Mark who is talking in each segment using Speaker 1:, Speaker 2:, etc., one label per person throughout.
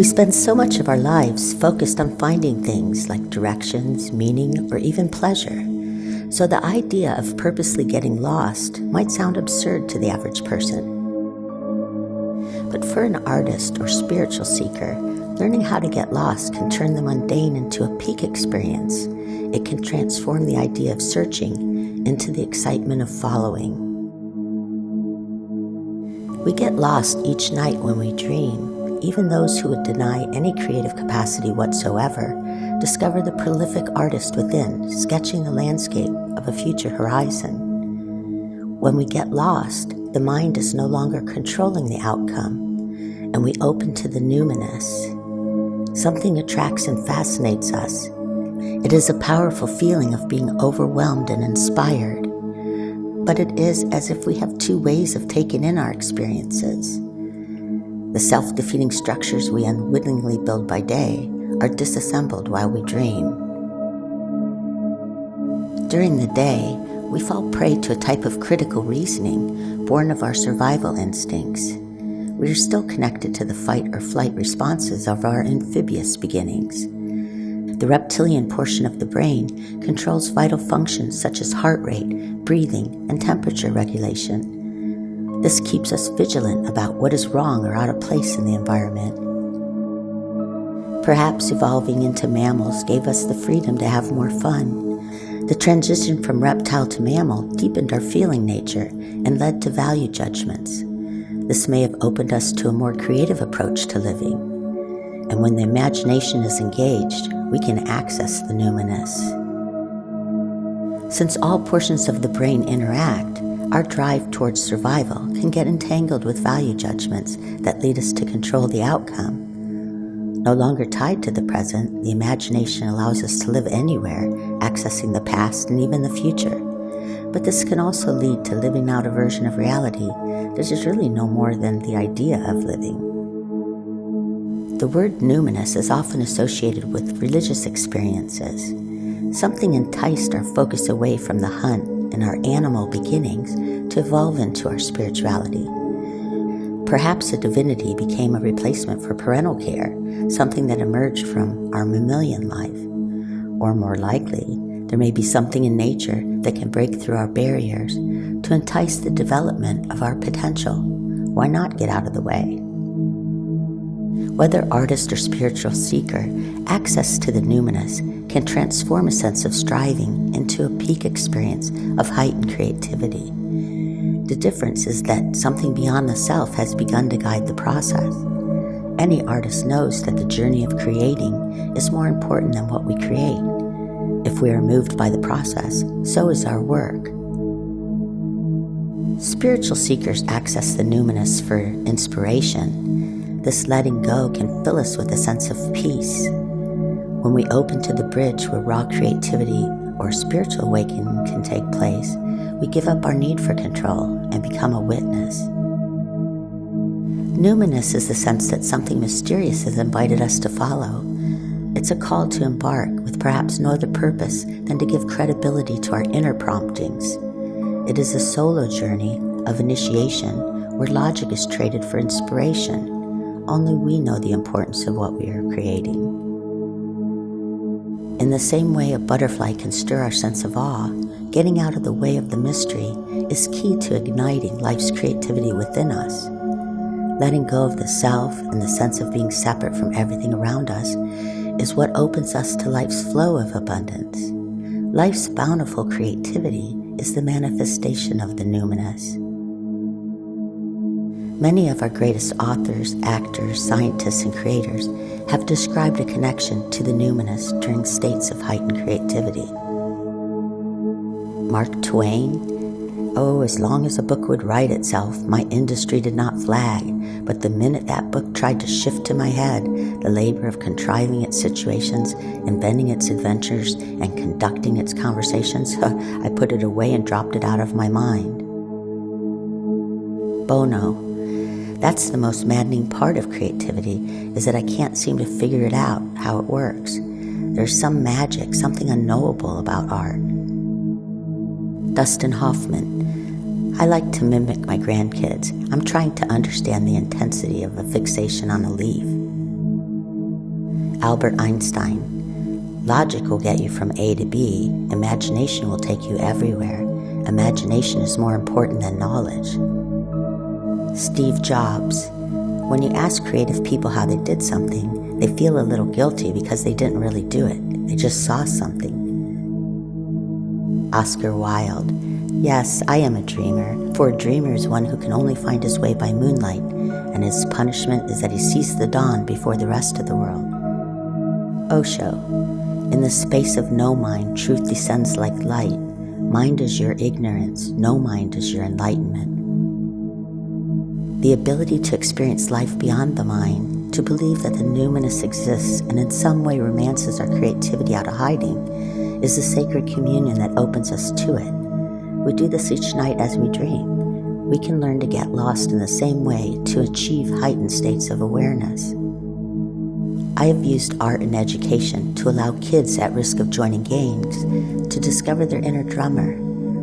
Speaker 1: We spend so much of our lives focused on finding things like directions, meaning, or even pleasure. So the idea of purposely getting lost might sound absurd to the average person. But for an artist or spiritual seeker, learning how to get lost can turn the mundane into a peak experience. It can transform the idea of searching into the excitement of following. We get lost each night when we dream. Even those who would deny any creative capacity whatsoever discover the prolific artist within, sketching the landscape of a future horizon. When we get lost, the mind is no longer controlling the outcome, and we open to the numinous. Something attracts and fascinates us. It is a powerful feeling of being overwhelmed and inspired, but it is as if we have two ways of taking in our experiences. The self-defeating structures we unwittingly build by day are disassembled while we dream. During the day, we fall prey to a type of critical reasoning born of our survival instincts. We are still connected to the fight or flight responses of our amphibious beginnings. The reptilian portion of the brain controls vital functions such as heart rate, breathing, and temperature regulation. This keeps us vigilant about what is wrong or out of place in the environment. Perhaps evolving into mammals gave us the freedom to have more fun. The transition from reptile to mammal deepened our feeling nature and led to value judgments. This may have opened us to a more creative approach to living. And when the imagination is engaged, we can access the numinous. Since all portions of the brain interact, our drive towards survival can get entangled with value judgments that lead us to control the outcome. No longer tied to the present, the imagination allows us to live anywhere, accessing the past and even the future. But this can also lead to living out a version of reality that is really no more than the idea of living. The word numinous is often associated with religious experiences. Something enticed our focus away from the hunt and our animal beginnings to evolve into our spirituality. Perhaps a divinity became a replacement for parental care, something that emerged from our mammalian life. Or more likely, there may be something in nature that can break through our barriers to entice the development of our potential. Why not get out of the way? Whether artist or spiritual seeker, access to the numinous can transform a sense of striving into a peak experience of heightened creativity. The difference is that something beyond the self has begun to guide the process. Any artist knows that the journey of creating is more important than what we create. If we are moved by the process, so is our work. Spiritual seekers access the numinous for inspiration. This letting go can fill us with a sense of peace. When we open to the bridge where raw creativity or spiritual awakening can take place, we give up our need for control and become a witness. Numinous is the sense that something mysterious has invited us to follow. It's a call to embark with perhaps no other purpose than to give credibility to our inner promptings. It is a solo journey of initiation where logic is traded for inspiration. Only we know the importance of what we are creating. In the same way a butterfly can stir our sense of awe, getting out of the way of the mystery is key to igniting life's creativity within us. Letting go of the self and the sense of being separate from everything around us is what opens us to life's flow of abundance. Life's bountiful creativity is the manifestation of the numinous. Many of our greatest authors, actors, scientists, and creators have described a connection to the numinous during states of heightened creativity. Mark Twain, as long as a book would write itself, my industry did not flag, but the minute that book tried to shift to my head, the labor of contriving its situations, inventing its adventures, and conducting its conversations, I put it away and dropped it out of my mind. Bono. That's the most maddening part of creativity, is that I can't seem to figure it out, how it works. There's some magic, something unknowable about art. Dustin Hoffman. I like to mimic my grandkids. I'm trying to understand the intensity of a fixation on a leaf. Albert Einstein. Logic will get you from A to B. Imagination will take you everywhere. Imagination is more important than knowledge. Steve Jobs. When you ask creative people how they did something, they feel a little guilty because they didn't really do it. They just saw something. Oscar Wilde. Yes, I am a dreamer, for a dreamer is one who can only find his way by moonlight, and his punishment is that he sees the dawn before the rest of the world. Osho. In the space of no mind, truth descends like light. Mind is your ignorance, no mind is your enlightenment. The ability to experience life beyond the mind, to believe that the numinous exists and in some way romances our creativity out of hiding, is the sacred communion that opens us to it. We do this each night as we dream. We can learn to get lost in the same way to achieve heightened states of awareness. I have used art and education to allow kids at risk of joining gangs to discover their inner drummer.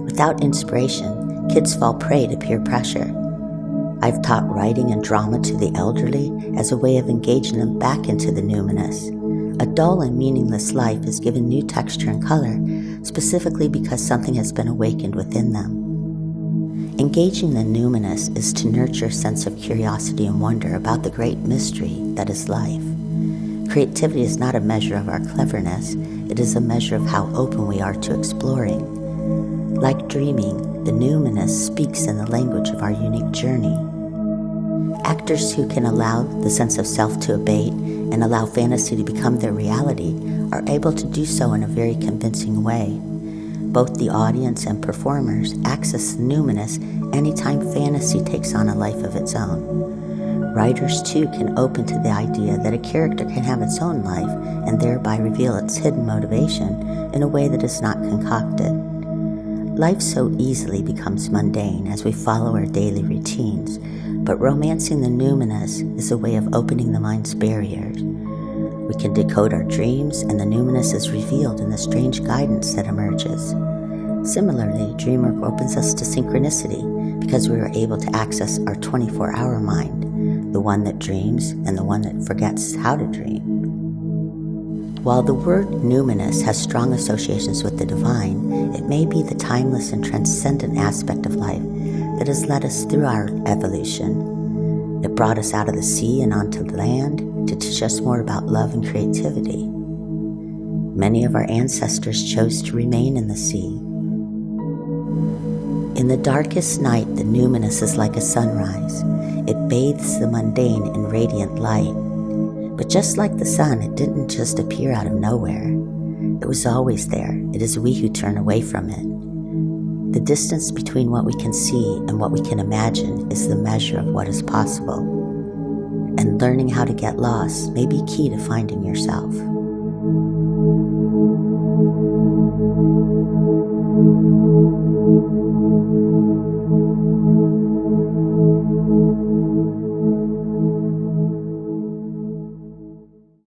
Speaker 1: Without inspiration, kids fall prey to peer pressure. I've taught writing and drama to the elderly as a way of engaging them back into the numinous. A dull and meaningless life is given new texture and color, specifically because something has been awakened within them. Engaging the numinous is to nurture a sense of curiosity and wonder about the great mystery that is life. Creativity is not a measure of our cleverness, it is a measure of how open we are to exploring. Like dreaming, the numinous speaks in the language of our unique journey. Actors who can allow the sense of self to abate and allow fantasy to become their reality are able to do so in a very convincing way. Both the audience and performers access the numinous anytime fantasy takes on a life of its own. Writers, too, can open to the idea that a character can have its own life and thereby reveal its hidden motivation in a way that is not concocted. Life so easily becomes mundane as we follow our daily routines, but romancing the numinous is a way of opening the mind's barriers. We can decode our dreams, and the numinous is revealed in the strange guidance that emerges. Similarly, dream work opens us to synchronicity because we are able to access our 24-hour mind, the one that dreams and the one that forgets how to dream. While the word numinous has strong associations with the divine, it may be the timeless and transcendent aspect of life that has led us through our evolution. It brought us out of the sea and onto the land to teach us more about love and creativity. Many of our ancestors chose to remain in the sea. In the darkest night, the numinous is like a sunrise. It bathes the mundane in radiant light. But just like the sun, it didn't just appear out of nowhere. It was always there. It is we who turn away from it. The distance between what we can see and what we can imagine is the measure of what is possible. And learning how to get lost may be key to finding yourself.